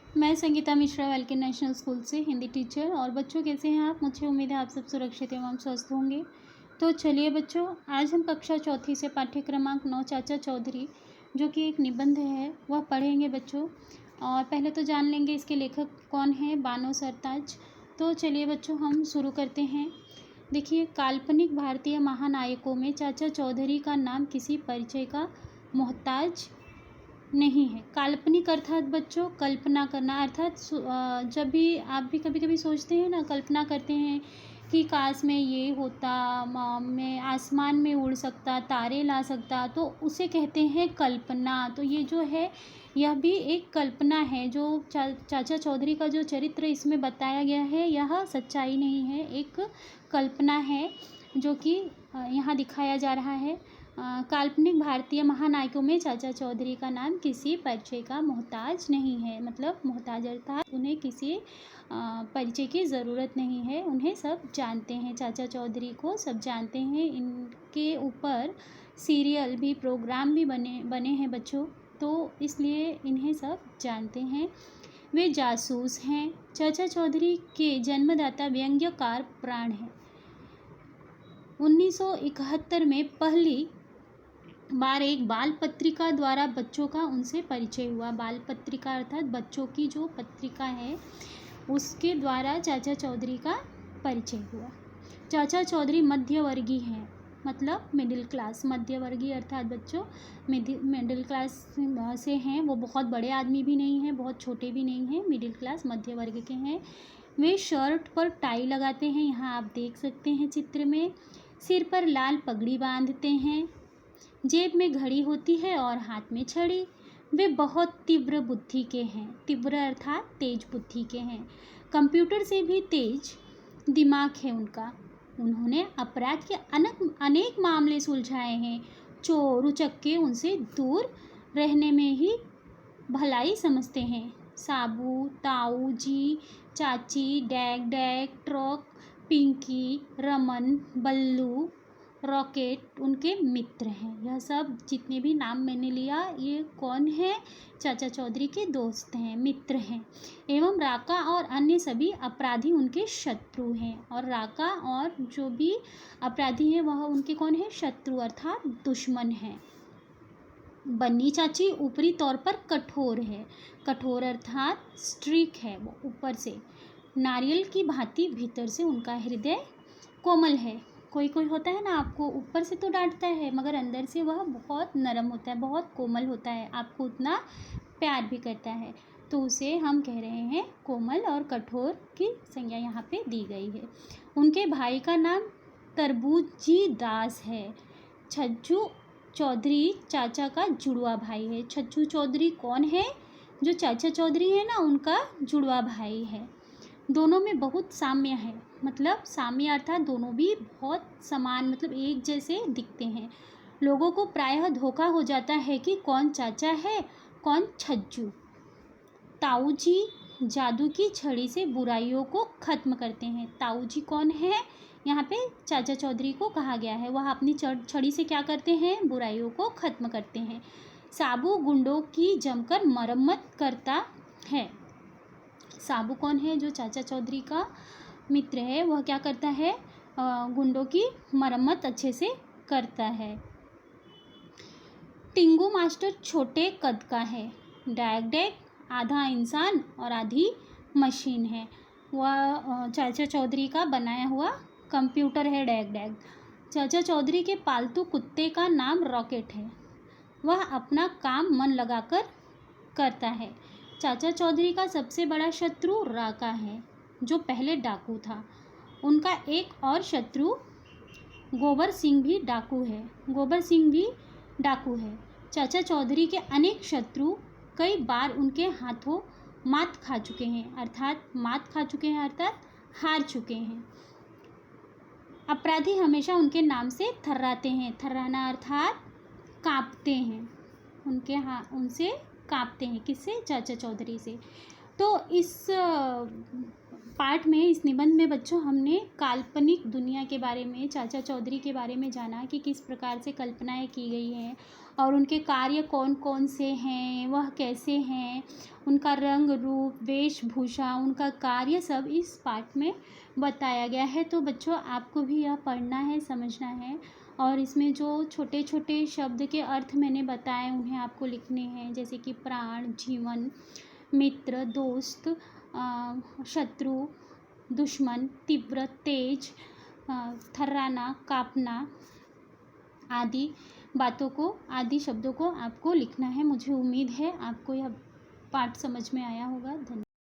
मैं Sangeeta Mishra वेलके national school से Hindi teacher. और बच्चों कैसे हैं आप? मुझे उम्मीद है आप सब सुरक्षित एवं स्वस्थ होंगे। तो चलिए बच्चों, आज हम कक्षा चौथी से पाठ्य क्रमांक 9 चाचा चौधरी जो कि एक निबंध है वह पढ़ेंगे बच्चों। और पहले तो जान लेंगे इसके लेखक कौन है, बानो सरताज। तो चलिए बच्चों, हम शुरू करते हैं। देखिए, काल्पनिक भारतीय महानायकों में चाचा चौधरी का नाम किसी परिचय का मोहताज नहीं है। काल्पनिक अर्थात बच्चों कल्पना करना, अर्थात जब भी आप भी कभी कभी सोचते हैं ना, कल्पना करते हैं कि काश में ये होता, मैं आसमान में उड़ सकता, तारे ला सकता, तो उसे कहते हैं कल्पना। तो ये जो है यह भी एक कल्पना है। जो चाचा चौधरी का जो चरित्र इसमें बताया गया है यह सच्चाई नहीं है, एक कल्पना है जो कि यहाँ दिखाया जा रहा है। काल्पनिक भारतीय महानायकों में चाचा चौधरी का नाम किसी परिचय का मोहताज नहीं है। मतलब मोहताज अर्थात उन्हें किसी परिचय की ज़रूरत नहीं है, उन्हें सब जानते हैं। चाचा चौधरी को सब जानते हैं। इनके ऊपर सीरियल भी, प्रोग्राम भी बने हैं बच्चों, तो इसलिए इन्हें सब जानते हैं। वे जासूस हैं। चाचा चौधरी के जन्मदाता व्यंग्यकार प्राण हैं। 1971 में पहली बार एक बाल पत्रिका द्वारा बच्चों का उनसे परिचय हुआ। बाल पत्रिका अर्थात बच्चों की जो पत्रिका है उसके द्वारा चाचा चौधरी का परिचय हुआ। चाचा चौधरी मध्यवर्गीय हैं, मतलब मिडिल क्लास। मध्यवर्गीय अर्थात बच्चों मिडिल क्लास से हैं। वो बहुत बड़े आदमी भी नहीं हैं, बहुत छोटे भी नहीं हैं, मिडिल क्लास मध्य वर्ग के हैं। वे शर्ट पर टाई लगाते हैं, यहाँ आप देख सकते हैं चित्र में। सिर पर लाल पगड़ी बांधते हैं, जेब में घड़ी होती है और हाथ में छड़ी। वे बहुत तीव्र बुद्धि के हैं। तीव्र अर्थात तेज बुद्धि के हैं। कंप्यूटर से भी तेज दिमाग है उनका। उन्होंने अपराध के अनेक मामले सुलझाए हैं। चोर उचक्के उनसे दूर रहने में ही भलाई समझते हैं। साबू, ताऊ जी, चाची, डैग डैग, ट्रक, पिंकी, रमन, बल्लू, रॉकेट उनके मित्र हैं। यह सब जितने भी नाम मैंने लिया ये कौन है? चाचा चौधरी के दोस्त हैं, मित्र हैं। एवं राका और अन्य सभी अपराधी उनके शत्रु हैं। और राका और जो भी अपराधी हैं वह उनके कौन है? शत्रु अर्थात दुश्मन हैं। बन्नी चाची ऊपरी तौर पर कठोर है। कठोर अर्थात स्ट्रिक है, वो ऊपर से। नारियल की भांति भीतर से उनका हृदय कोमल है। कोई कोई होता है ना, आपको ऊपर से तो डांटता है मगर अंदर से वह बहुत नरम होता है, बहुत कोमल होता है, आपको उतना प्यार भी करता है, तो उसे हम कह रहे हैं कोमल। और कठोर की संज्ञा यहाँ पे दी गई है। उनके भाई का नाम तरबूजी दास है। छज्जू चौधरी चाचा का जुड़वा भाई है। छज्जू चौधरी कौन है? जो चाचा चौधरी है ना, उनका जुड़वा भाई है। दोनों में बहुत साम्य है। मतलब साम्य अर्थात दोनों भी बहुत समान, मतलब एक जैसे दिखते हैं। लोगों को प्रायः धोखा हो जाता है कि कौन चाचा है कौन छज्जू। ताऊ जी जादू की छड़ी से बुराइयों को खत्म करते हैं। ताऊ जी कौन है? यहाँ पे चाचा चौधरी को कहा गया है। वह अपनी छड़ी से क्या करते हैं? बुराइयों को खत्म करते हैं। साबू गुंडों की जमकर मरम्मत करता है। साबू कौन है? जो चाचा चौधरी का मित्र है, वह क्या करता है? गुंडों की मरम्मत अच्छे से करता है। टिंगू मास्टर छोटे कद का है। डैग डैग आधा इंसान और आधी मशीन है। वह चाचा चौधरी का बनाया हुआ कंप्यूटर है डैग डैग। चाचा चौधरी के पालतू कुत्ते का नाम रॉकेट है। वह अपना काम मन लगाकर करता है। चाचा चौधरी का सबसे बड़ा शत्रु राका है, जो पहले डाकू था। उनका एक और शत्रु गोबर सिंह भी डाकू है। गोबर सिंह भी डाकू है। चाचा चौधरी के अनेक शत्रु कई बार उनके हाथों मात खा चुके हैं, अर्थात हार चुके हैं। अपराधी हमेशा उनके नाम से थर्राते हैं। थर्राना अर्थात कांपते हैं। उनसे कांपते हैं। किससे? चाचा चौधरी से। तो इस पाठ में, इस निबंध में बच्चों हमने काल्पनिक दुनिया के बारे में, चाचा चौधरी के बारे में जाना कि किस प्रकार से कल्पनाएं की गई हैं और उनके कार्य कौन कौन से हैं, वह कैसे हैं, उनका रंग रूप वेशभूषा, उनका कार्य सब इस पाठ में बताया गया है। तो बच्चों आपको भी यह पढ़ना है, समझना है और इसमें जो छोटे छोटे शब्द के अर्थ मैंने बताए उन्हें आपको लिखने हैं, जैसे कि प्राण, जीवन, मित्र, दोस्त, शत्रु, दुश्मन, तीव्र, तेज, थर्राना, कांपना आदि बातों को, आदि शब्दों को आपको लिखना है। मुझे उम्मीद है आपको यह पाठ समझ में आया होगा। धन्यवाद।